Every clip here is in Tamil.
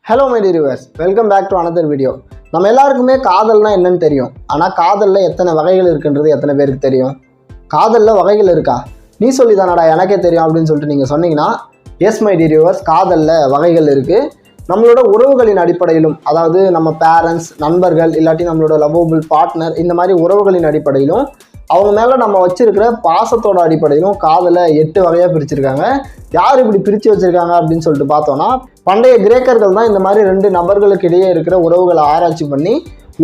Hello my dear viewers, welcome back to another video. நம்ம எல்லாருக்குமே காதல்னா என்னன்னு தெரியும். ஆனால் காதலில் எத்தனை வகைகள் இருக்குன்றது எத்தனை பேருக்கு தெரியும்? காதலில் வகைகள் இருக்கா? நீ சொல்லி தானடா எனக்கே தெரியும் அப்படின்னு சொல்லிட்டு நீங்கள் சொன்னீங்கன்னா, எஸ் மை டியர் வியூவர்ஸ், காதலில் வகைகள் இருக்குது. நம்மளோட உறவுகளின் அடிப்படையிலும், அதாவது நம்ம பேரண்ட்ஸ், நண்பர்கள், இல்லாட்டி நம்மளோட லவ்வபிள் பார்ட்னர், இந்த மாதிரி உறவுகளின் அடிப்படையிலும் அவங்க மேலே நம்ம வச்சிருக்கிற பாசத்தோட அடிப்படையிலும் காதலை 8 வகையாக பிரிச்சிருக்காங்க. யார் இப்படி பிரித்து வச்சுருக்காங்க அப்படின்னு சொல்லிட்டு பார்த்தோன்னா, பண்டைய கிரேக்கர்கள் தான் இந்த மாதிரி 2 நபர்களுக்கு இடையே இருக்கிற உறவுகளை ஆராய்ச்சி பண்ணி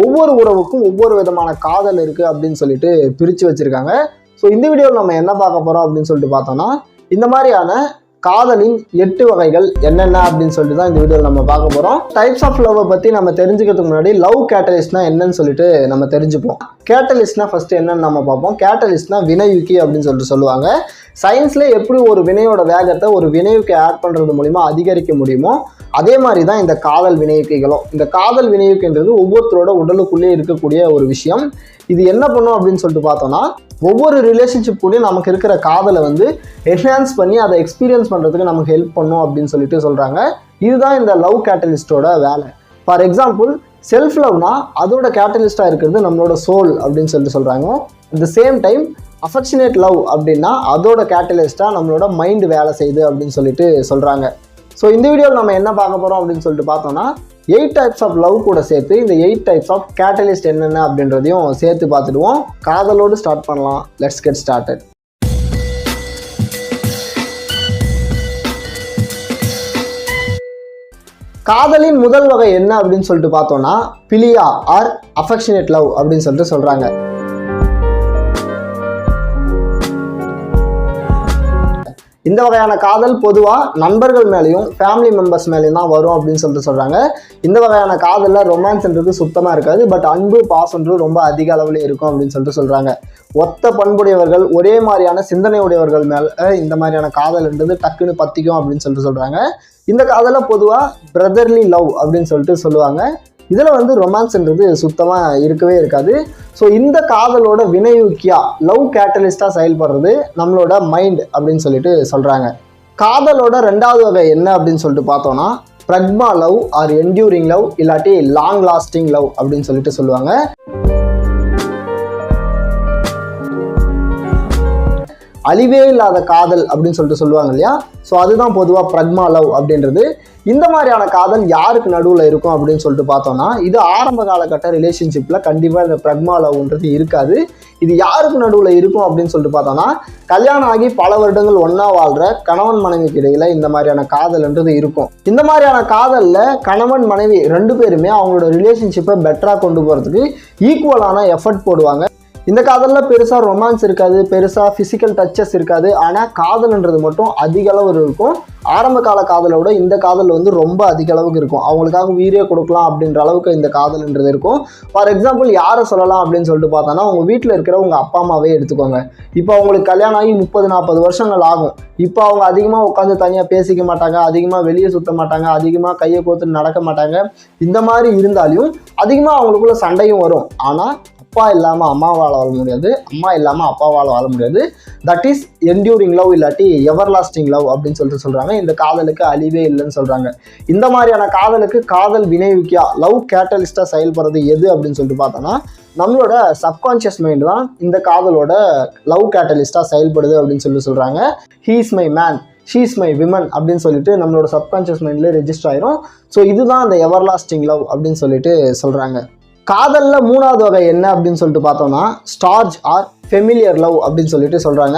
ஒவ்வொரு உறவுக்கும் ஒவ்வொரு விதமான காதல் இருக்குது அப்படின்னு சொல்லிட்டு பிரித்து வச்சுருக்காங்க. ஸோ இந்த வீடியோவில் நம்ம என்ன பார்க்க போகிறோம் அப்படின்னு சொல்லிட்டு பார்த்தோன்னா, இந்த மாதிரியான காதலின் 8 வகைகள் என்னென்ன அப்படின்னு சொல்லிட்டு தான் இந்த வீடியோவில் நம்ம பார்க்க போகிறோம். டைப்ஸ் ஆஃப் லவ்வை பற்றி நம்ம தெரிஞ்சுக்கிறதுக்கு முன்னாடி லவ் கேட்டலிஸ்ட்னா என்னன்னு சொல்லிட்டு நம்ம தெரிஞ்சுப்போம். கேட்டலிஸ்ட்னா ஃபர்ஸ்ட் என்னன்னு நம்ம பார்ப்போம். கேட்டலிஸ்ட்னா வினையூக்கி அப்படின்னு சொல்லிட்டு சொல்லுவாங்க. சயின்ஸ்ல எப்படி ஒரு வினையோட வேகத்தை ஒரு வினையூக்கி ஆட் பண்ணுறது மூலிமா அதிகரிக்க முடியுமோ அதே மாதிரி தான் இந்த காதல் வினையூக்கிகளும். இந்த காதல் வினையூக்கின்றது ஒவ்வொருத்தரோட உடலுக்குள்ளே இருக்கக்கூடிய ஒரு விஷயம். இது என்ன பண்ணும் அப்படின்னு சொல்லிட்டு பார்த்தோம்னா, ஒவ்வொரு ரிலேஷன்ஷிப் கூடயும் நமக்கு இருக்கிற காதலை என்ஹான்ஸ் பண்ணி அதை எக்ஸ்பீரியன்ஸ் பண்ணுறதுக்கு நமக்கு ஹெல்ப் பண்ணும் அப்படின்னு சொல்லிட்டு சொல்கிறாங்க. இதுதான் இந்த லவ் கேட்டலிஸ்டோட வேலை. ஃபார் எக்ஸாம்பிள், செல்ஃப் லவ்னா அதோட கேட்டலிஸ்டாக இருக்கிறது நம்மளோட சோல் அப்படின்னு சொல்லிட்டு சொல்கிறாங்க. At the same time affectionate love அப்படின்னா அதோட கேட்டலிஸ்டாக நம்மளோட மைண்டு வேலை செய்யுது அப்படின்னு சொல்லிட்டு சொல்கிறாங்க. ஸோ இந்த வீடியோவில் நம்ம என்ன பார்க்க போகிறோம் அப்படின்னு சொல்லிட்டு பார்த்தோம்னா, 8 டைப்ஸ் ஆஃப் லவ் கூட சேர்த்து இந்த 8 டைப்ஸ் ஆஃப் கேட்டலிஸ்ட் என்னென்ன அப்படின்றதையும் சேர்த்து பார்த்துடுவோம். காதலோடு ஸ்டார்ட் பண்ணலாம். Let's get started. காதலின் முதல் வகை என்ன அப்படின்னு சொல்லிட்டு பார்த்தோம்னா, பிலியா ஆர் அஃபெக்ஷனேட் லவ் அப்படின்னு சொல்லிட்டு சொல்கிறாங்க. இந்த வகையான காதல் பொதுவாக நண்பர்கள் மேலேயும் ஃபேமிலி மெம்பர்ஸ் மேலேயும் தான் வரும் அப்படின்னு சொல்லிட்டு சொல்கிறாங்க. இந்த வகையான காதலில் ரொமான்ஸ்ன்றது சுத்தமாக இருக்காது. பட் அன்பு பாசன்றது ரொம்ப அதிக அளவில் இருக்கும் அப்படின்னு சொல்லிட்டு சொல்கிறாங்க. ஒத்த பண்புடையவர்கள், ஒரே மாதிரியான சிந்தனை உடையவர்கள் மேலே இந்த மாதிரியான காதல்ன்றது டக்குன்னு பற்றிக்கும் அப்படின்னு சொல்லிட்டு சொல்கிறாங்க. இந்த காதலை பொதுவாக பிரதர்லி லவ் அப்படின்னு சொல்லிட்டு சொல்லுவாங்க. இதில் ரொமான்ஸ்ன்றது சுத்தமாக இருக்கவே இருக்காது. ஸோ இந்த காதலோட வினையூக்கியா லவ் கேட்டலிஸ்டாக செயல்படுறது நம்மளோட மைண்ட் அப்படின்னு சொல்லிட்டு சொல்கிறாங்க. காதலோட 2வது வகை என்ன அப்படின்னு சொல்லிட்டு பார்த்தோன்னா, பிரக்மா லவ் ஆர் என்டியூரிங் லவ் இல்லாட்டி லாங் லாஸ்டிங் லவ் அப்படின்னு சொல்லிட்டு சொல்லுவாங்க. அழிவே இல்லாத காதல் அப்படின்னு சொல்லிட்டு சொல்லுவாங்க இல்லையா? ஸோ அதுதான் பொதுவாக பிரக்மா லவ் அப்படின்றது. இந்த மாதிரியான காதல் யாருக்கு நடுவில் இருக்கும் அப்படின்னு சொல்லிட்டு பார்த்தோம்னா, இது ஆரம்ப காலகட்ட ரிலேஷன்ஷிப்பில் கண்டிப்பாக இந்த பிரக்மா லவ்ன்றது இருக்காது. இது யாருக்கு நடுவில் இருக்கும் அப்படின்னு சொல்லிட்டு பார்த்தோம்னா, கல்யாணம் ஆகி பல வருடங்கள் ஒன்றா வாழ்கிற கணவன் மனைவிக்கு இடையில் இந்த மாதிரியான காதல்ன்றது இருக்கும். இந்த மாதிரியான காதலில் கணவன் மனைவி 2 பேருமே அவங்களோட ரிலேஷன்ஷிப்பை பெட்டராக கொண்டு போகிறதுக்கு ஈக்குவலான எஃபர்ட் போடுவாங்க. இந்த காதலில் பெருசாக ரொமான்ஸ் இருக்காது, பெருசாக ஃபிசிக்கல் டச்சஸ் இருக்காது. ஆனால் காதல்ன்றது மட்டும் அதிக அளவு இருக்கும். ஆரம்ப கால காதலை விட இந்த காதல் ரொம்ப அதிக அளவுக்கு இருக்கும். அவங்களுக்காக உயிரே கொடுக்கலாம் அப்படின்ற அளவுக்கு இந்த காதல்ன்றது இருக்கும். ஃபார் எக்ஸாம்பிள், யாரை சொல்லலாம் அப்படின்னு சொல்லிட்டு பார்த்தோன்னா, உங்கள் வீட்டில் இருக்கிற உங்கள் அப்பா அம்மாவே எடுத்துக்கோங்க. இப்போ அவங்களுக்கு கல்யாணம் ஆகி 30-40 வருஷங்கள் ஆகும். இப்போ அவங்க அதிகமாக உட்காந்து தனியாக பேசிக்க மாட்டாங்க, அதிகமாக வெளியே சுற்ற மாட்டாங்க, அதிகமாக கையை கோத்துட்டு நடக்க மாட்டாங்க. இந்த மாதிரி இருந்தாலும் அதிகமாக அவங்களுக்குள்ள சண்டையும் வரும். ஆனால் அப்பா இல்லாமல் அம்மாவால் வாழ முடியாது, அம்மா இல்லாமல் அப்பாவால் வாழ முடியாது. தட் இஸ் என்டியூரிங் லவ் இல்லாட்டி எவர் லாஸ்டிங் லவ் அப்படின்னு சொல்லிட்டு சொல்கிறாங்க. இந்த காதலுக்கு அழிவே இல்லைன்னு சொல்கிறாங்க. இந்த மாதிரியான காதலுக்கு காதல் வினையூக்கியா லவ் கேட்டலிஸ்டாக செயல்படுறது எது அப்படின்னு சொல்லிட்டு பார்த்தோன்னா, நம்மளோட சப்கான்ஷியஸ் மைண்ட் தான் இந்த காதலோட லவ் கேட்டலிஸ்டாக செயல்படுது அப்படின்னு சொல்லிட்டு சொல்கிறாங்க. He is my man, she is my women அப்படின்னு சொல்லிட்டு நம்மளோட சப்கான்ஷியஸ் மைண்ட்லேயே ரெஜிஸ்டர் ஆயிரும். ஸோ இதுதான் அந்த எவர் லாஸ்டிங் லவ் அப்படின்னு சொல்லிட்டு சொல்கிறாங்க. காதலில் 3வது வகை என்ன அப்படின்னு சொல்லிட்டு பார்த்தோம்னா, ஸ்டார்ஜ் ஆர் ஃபெமிலியர் லவ் அப்படின்னு சொல்லிட்டு சொல்கிறாங்க.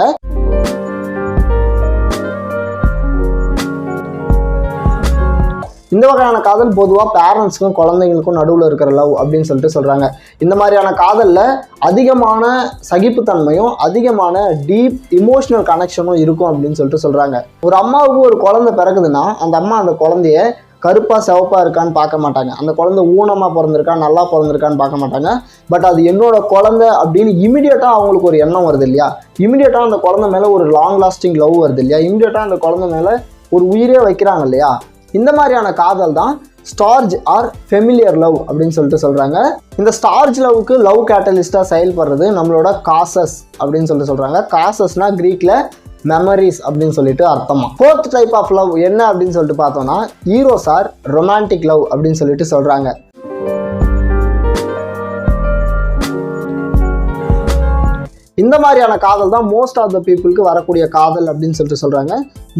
இந்த வகையான காதல் பொதுவாக பேரண்ட்ஸுக்கும் குழந்தைங்களுக்கும் நடுவில் இருக்கிற லவ் அப்படின்னு சொல்லிட்டு சொல்கிறாங்க. இந்த மாதிரியான காதலில் அதிகமான சகிப்புத்தன்மையும் அதிகமான டீப் இமோஷனல் கனெக்ஷனும் இருக்கும் அப்படின்னு சொல்லிட்டு சொல்கிறாங்க. ஒரு அம்மாவுக்கு ஒரு குழந்தை பிறகுதுன்னா அந்த அம்மா அந்த குழந்தைய கருப்பாக சிவப்பாக இருக்கான்னு பார்க்க மாட்டாங்க. அந்த குழந்தை ஊனமாக பிறந்திருக்கா, நல்லா பிறந்திருக்கான்னு பார்க்க மாட்டாங்க. பட் அது என்னோட குழந்தை அப்படின்னு இமிடியேட்டாக அவங்களுக்கு ஒரு எண்ணம் வருது இல்லையா? இமிடியேட்டாக அந்த குழந்தை மேலே ஒரு லாங் லாஸ்டிங் லவ் வருது இல்லையா? இமிடியேட்டாக அந்த குழந்தை மேலே ஒரு உயிரே வைக்கிறாங்க இல்லையா? இந்த மாதிரியான காதல் தான் ஸ்டார்ஜ் ஆர் ஃபெமிலியர் லவ் அப்படின்னு சொல்லிட்டு சொல்கிறாங்க. இந்த ஸ்டார்ஜ் லவ்வுக்கு லவ் கேட்டலிஸ்டாக செயல்படுறது நம்மளோட காசஸ் அப்படின்னு சொல்லிட்டு சொல்கிறாங்க. காசஸ்னால் கிரீக்கில் மெமரிஸ் அப்படின்னு சொல்லிட்டு அர்த்தமா. ஃபோர்த் டைப் ஆஃப் லவ் என்ன அப்படின்னு சொல்லிட்டு பார்த்தோம்னா ஈரோஸ் ஆர் ரொமான்டிக் லவ் அப்படின்னு சொல்லிட்டு சொல்றாங்க. இந்த மாதிரியான காதல் தான் மோஸ்ட் ஆஃப் த பீப்புளுக்கு வரக்கூடிய காதல் அப்படின்னு சொல்லிட்டு சொல்கிறாங்க.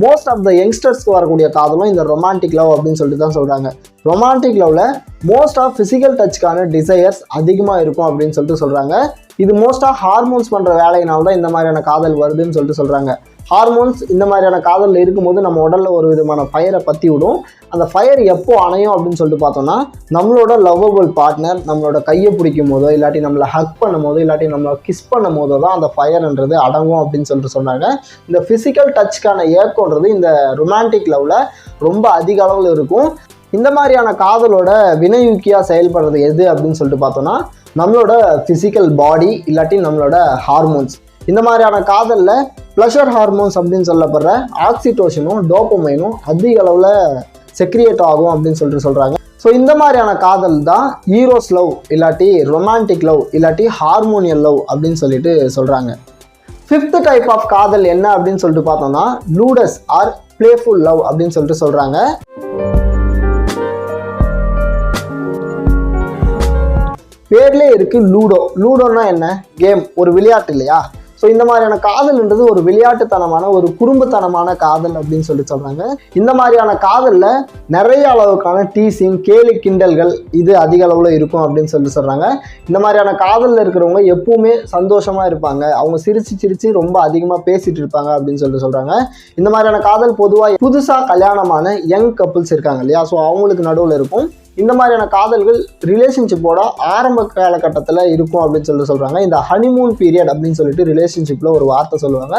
மோஸ்ட் ஆஃப் த யங்ஸ்டர்ஸ்க்கு வரக்கூடிய காதலும் இந்த ரொமான்டிக் லவ் அப்படின்னு சொல்லிட்டு தான் சொல்கிறாங்க. ரொமான்டிக் லவ்வில் மோஸ்ட் ஆஃப் ஃபிசிக்கல் டச்சுக்கான டிசையர்ஸ் அதிகமாக இருக்கும் அப்படின்னு சொல்லிட்டு சொல்கிறாங்க. இது மோஸ்ட்டாக ஹார்மோன்ஸ் பண்ணுற வேலையினால தான் இந்த மாதிரியான காதல் வருதுன்னு சொல்லிட்டு சொல்கிறாங்க. ஹார்மோன்ஸ் இந்த மாதிரியான காதலில் இருக்கும்போது நம்ம உடலில் ஒரு விதமான ஃபயரை பற்றி விடும். அந்த ஃபயர் எப்போ அணையும் அப்படின்னு சொல்லிட்டு பார்த்தோம்னா நம்மளோட லவ்வபிள் பார்ட்னர் நம்மளோட கையை பிடிக்கும் போதோ இல்லாட்டி நம்மளை ஹக் பண்ணும் போதோ இல்லாட்டி நம்மளை கிஸ் பண்ணும் போதோ தான் அந்த ஃபயர்ன்றது அடங்கும் அப்படின்னு சொல்லிட்டு சொன்னாங்க. இந்த ஃபிசிக்கல் டச்சுக்கான ஏக்கம்ன்றது இந்த ரொமான்டிக் லவ்வில் ரொம்ப அதிக அளவில் இருக்கும். இந்த மாதிரியான காதலோட வினையூக்கியாக செயல்படுறது எது அப்படின்னு சொல்லிட்டு பார்த்தோம்னா நம்மளோட ஃபிசிக்கல் பாடி இல்லாட்டி நம்மளோட ஹார்மோன்ஸ். இந்த மாதிரியான காதலில் ப்ளஷர் ஹார்மோன்ஸ் அப்படின்னு சொல்லப்படுற ஆக்சிடோஷனும் டோபமைனும் அதிக அளவில் செக்ரியேட் ஆகும் அப்படின்னு சொல்லிட்டு சொல்கிறாங்க. ஸோ இந்த மாதிரியான காதல் தான் ஈரோஸ் லவ் இல்லாட்டி ரொமான்டிக் லவ் இல்லாட்டி ஹார்மோனியல் லவ் அப்படின்னு சொல்லிட்டு சொல்கிறாங்க. ஃபிஃப்த் டைப் ஆஃப் காதல் என்ன அப்படின்னு சொல்லிட்டு பார்த்தோம்னா லூடஸ் ஆர் பிளேஃபுல் லவ் அப்படின்னு சொல்லிட்டு சொல்கிறாங்க. பேர்லேயே இருக்குது லூடோ. லூடோன்னா என்ன? கேம், ஒரு விளையாட்டு இல்லையா? ஸோ இந்த மாதிரியான காதல்ன்றது ஒரு விளையாட்டுத்தனமான ஒரு குறும்புத்தனமான காதல் அப்படின்னு சொல்லிட்டு சொல்கிறாங்க. இந்த மாதிரியான காதலில் நிறைய அளவுக்கான டீசிங் கேலி கிண்டல்கள் இது அதிக அளவில் இருக்கும் அப்படின்னு சொல்லிட்டு சொல்கிறாங்க. இந்த மாதிரியான காதலில் இருக்கிறவங்க எப்பவுமே சந்தோஷமாக இருப்பாங்க. அவங்க சிரித்து ரொம்ப அதிகமாக பேசிகிட்டு இருப்பாங்க அப்படின்னு சொல்லிட்டு சொல்கிறாங்க. இந்த மாதிரியான காதல் பொதுவாக புதுசாக கல்யாணமான யங் கப்புள்ஸ் இருக்காங்க இல்லையா? ஸோ அவங்களுக்கு நடுவில் இருக்கும். இந்த மாதிரியான காதல்கள் ரிலேஷன்ஷிப்போட ஆரம்ப காலகட்டத்தில் இருக்கும் அப்படின்னு சொல்லிட்டு சொல்கிறாங்க. இந்த ஹனிமூன் பீரியட் அப்படின்னு சொல்லிட்டு ரிலேஷன்ஷிப்பில் ஒரு வார்த்தை சொல்லுவாங்க.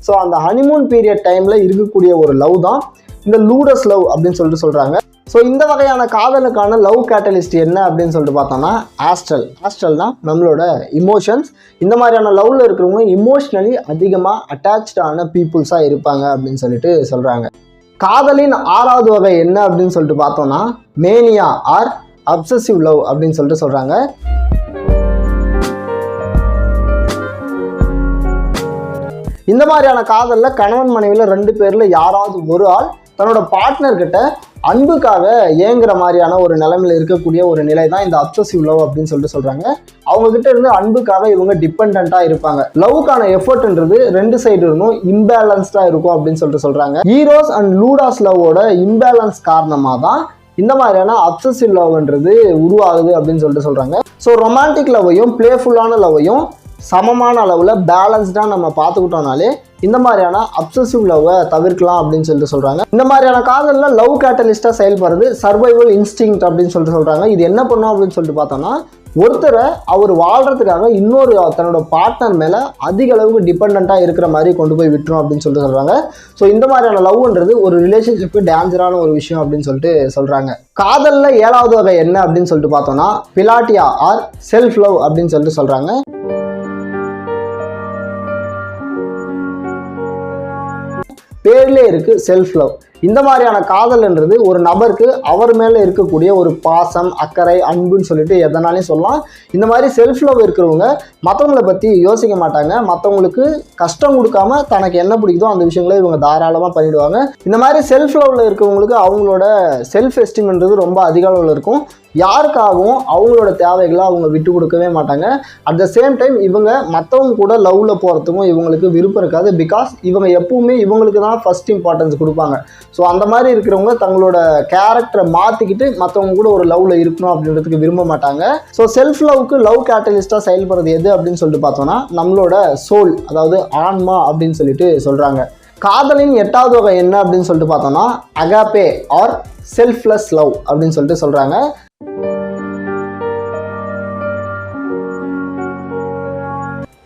ஸோ அந்த ஹனிமூன் பீரியட் டைமில் இருக்கக்கூடிய ஒரு லவ் தான் இந்த லூடஸ் லவ் அப்படின்னு சொல்லிட்டு சொல்கிறாங்க. ஸோ இந்த வகையான காதலுக்கான லவ் கேட்டலிஸ்ட் என்ன அப்படின்னு சொல்லிட்டு பார்த்தோம்னா ஆஸ்ட்ரல்னா நம்மளோட இமோஷன்ஸ். இந்த மாதிரியான லவ்வில் இருக்கிறவங்க இமோஷ்னலி அதிகமாக அட்டாச்சான பீப்புள்ஸாக இருப்பாங்க அப்படின்னு சொல்லிட்டு சொல்கிறாங்க. காதலின் ஆறாவது வகை என்ன அப்படின்னு சொல்லிட்டு பார்த்தோம்னா மேனியா ஆர் அப்சசிவ் லவ் அப்படின்னு சொல்லிட்டு சொல்கிறாங்க. இந்த மாதிரியான காதலில் கணவன் மனைவியில் 2 பேரில் யாராவது ஒரு ஆள் தன்னோட பார்ட்னர்கிட்ட அன்புக்காக ஏங்குற மாதிரியான ஒரு நிலைமையில் இருக்கக்கூடிய ஒரு நிலை தான் இந்த அப்சசிவ் லவ் அப்படின்னு சொல்லிட்டு சொல்கிறாங்க. அவங்ககிட்ட இருந்து அன்புக்காக இவங்க டிபெண்ட்டாக இருப்பாங்க. லவ்வுக்கான எஃபர்ட்ன்றது 2 சைடு இருந்தும் இம்பேலன்ஸ்டாக இருக்கும் அப்படின்னு சொல்லிட்டு சொல்கிறாங்க. ஈரோஸ் அண்ட் லூடாஸ் லவ்வோட இம்பேலன்ஸ் காரணமாக தான் இந்த மாதிரியான அப்சசிவ் லவ்ன்றது உருவாகுது அப்படின்னு சொல்லிட்டு சொல்கிறாங்க. ஸோ ரொமான்டிக் லவ்வையும் பிளேஃபுல்லான லவ்வையும் சமமான அளவில் பேலன்ஸ்டாக நம்ம பார்த்துக்கிட்டோம்னாலே இந்த மாதிரியான அப்சசிவ் லவ்வை தவிர்க்கலாம் அப்படின்னு சொல்லிட்டு சொல்கிறாங்க. இந்த மாதிரியான காதலில் லவ் கேட்டலிஸ்டாக செயல்படுறது சர்வைவல் இன்ஸ்டிங் அப்படின்னு சொல்லிட்டு சொல்கிறாங்க. இது என்ன பண்ணும் அப்படின்னு சொல்லிட்டு பார்த்தோம்னா ஒருத்தரை அவர் வாழ்கிறதுக்காக இன்னொரு தன்னோட பார்ட்னர் மேலே அதிக அளவுக்கு டிபெண்ட்டாக இருக்கிற மாதிரி கொண்டு போய் விட்டுரும் அப்படின்னு சொல்லிட்டு சொல்கிறாங்க. ஸோ இந்த மாதிரியான லவ்ன்றது ஒரு ரிலேஷன்ஷிப்பு டேஞ்சரான ஒரு விஷயம் அப்படின்னு சொல்லிட்டு சொல்கிறாங்க. காதலில் 7வது வகை என்ன அப்படின்னு சொல்லிட்டு பார்த்தோம்னா பிலாட்டியா ஆர் செல்ஃப் லவ் அப்படின்னு சொல்லிட்டு சொல்கிறாங்க. பேர்லேயே இருக்குது செல்ஃப் லவ். இந்த மாதிரியான காதல்ன்றது ஒரு நபருக்கு அவர் மேலே இருக்கக்கூடிய ஒரு பாசம் அக்கறை அன்புன்னு சொல்லிட்டு எதனாலையும் சொல்லலாம். இந்த மாதிரி செல்ஃப் லவ் இருக்கிறவங்க மற்றவங்களை பற்றி யோசிக்க மாட்டாங்க. மற்றவங்களுக்கு கஷ்டம் கொடுக்காம தனக்கு என்ன பிடிக்குதோ அந்த விஷயங்களை இவங்க தாராளமாக பண்ணிவிடுவாங்க. இந்த மாதிரி செல்ஃப் லவ்வில் இருக்கிறவங்களுக்கு அவங்களோட செல்ஃப் எஸ்டீம்ன்றது ரொம்ப அதிக அளவில் இருக்கும். யாருக்காகவும் அவங்களோட தேவைகளை அவங்க விட்டு கொடுக்கவே மாட்டாங்க. அட் த சேம் டைம் இவங்க மற்றவங்க கூட லவ்வில் போகிறதுக்கும் இவங்களுக்கு விருப்பம் இருக்காது. பிகாஸ் இவங்க எப்பவுமே இவங்களுக்கு தான் ஃபர்ஸ்ட் இம்பார்ட்டன்ஸ் கொடுப்பாங்க. ஸோ அந்த மாதிரி இருக்கிறவங்க தங்களோட கேரக்டரை மாற்றிக்கிட்டு மற்றவங்க கூட ஒரு லவ்வில் இருக்கணும் அப்படின்றதுக்கு விரும்ப மாட்டாங்க. ஸோ செல்ஃப் லவ்க்கு லவ் கேட்டலிஸ்டாக செயல்படுறது எது அப்படின்னு சொல்லிட்டு பார்த்தோம்னா நம்மளோட சோல், அதாவது ஆன்மா அப்படின்னு சொல்லிட்டு சொல்கிறாங்க. காதலின் 8வது வகை என்ன அப்படின்னு சொல்லிட்டு பார்த்தோம்னா அகாபே ஆர் செல்ஃப்லெஸ் லவ் அப்படின்னு சொல்லிட்டு சொல்கிறாங்க.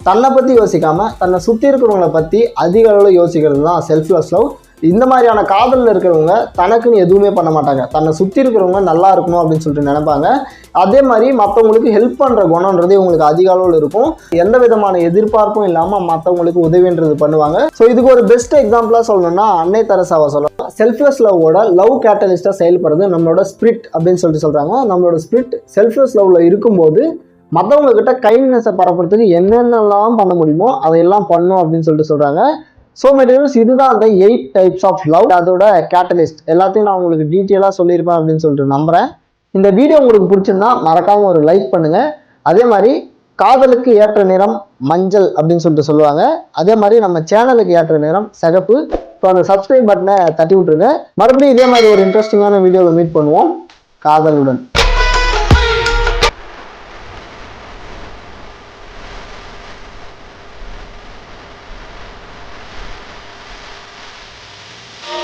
தன்னை பற்றி யோசிக்காமல் தன்னை சுற்றி இருக்கிறவங்களை பற்றி அதிக அளவில் யோசிக்கிறது தான் செல்ஃப்லெஸ் லவ். இந்த மாதிரியான காதலில் இருக்கிறவங்க தனக்குன்னு எதுவுமே பண்ண மாட்டாங்க. தன்னை சுற்றி இருக்கிறவங்க நல்லா இருக்கணும் அப்படின்னு சொல்லிட்டு நினைப்பாங்க. அதே மாதிரி மற்றவங்களுக்கு ஹெல்ப் பண்ணுற குணன்றது இவங்களுக்கு அதிக அளவில் இருக்கும். எந்த விதமான எதிர்பார்ப்பும் இல்லாமல் மற்றவங்களுக்கு உதவின்றது பண்ணுவாங்க. ஸோ இதுக்கு ஒரு பெஸ்ட் எக்ஸாம்பிளாக சொல்லணும்னா அன்னை தெரசாவை சொல்லலாம். செல்ஃப்லெஸ் லவ்வோட லவ் கேட்டலிஸ்டாக செயல்படுறது நம்மளோட ஸ்பிரிட் அப்படின்னு சொல்லிட்டு சொல்கிறாங்க. நம்மளோட ஸ்பிரிட் செல்ஃப்லெஸ் லவ்வில் இருக்கும்போது மற்றவங்க கிட்ட கைண்ட்னஸை பரப்புறதுக்கு என்னென்னலாம் பண்ண முடியுமோ அதையெல்லாம் பண்ணும் அப்படின்னு சொல்லிட்டு சொல்கிறாங்க. ஸோ மெட்டீரியல்ஸ் இதுதான் அந்த 8 டைப்ஸ் ஆஃப் லவ், அதோட கேட்டலிஸ்ட் எல்லாத்தையும் நான் உங்களுக்கு டீட்டெயிலாக சொல்லியிருப்பேன் அப்படின்னு சொல்லிட்டு நம்புறேன். இந்த வீடியோ உங்களுக்கு பிடிச்சிருந்தா மறக்காம ஒரு லைக் பண்ணுங்க. அதே மாதிரி காதலுக்கு ஏற்ற நிறம் மஞ்சள் அப்படின்னு சொல்லிட்டு சொல்லுவாங்க, அதே மாதிரி நம்ம சேனலுக்கு ஏற்ற நிறம் சிகப்பு. ஸோ அந்த சப்ஸ்கிரைப் பட்டனை தட்டி விட்டுருங்க. மறுபடியும் இதே மாதிரி ஒரு இன்ட்ரெஸ்டிங்கான வீடியோவில் மீட் பண்ணுவோம். காதலுடன்.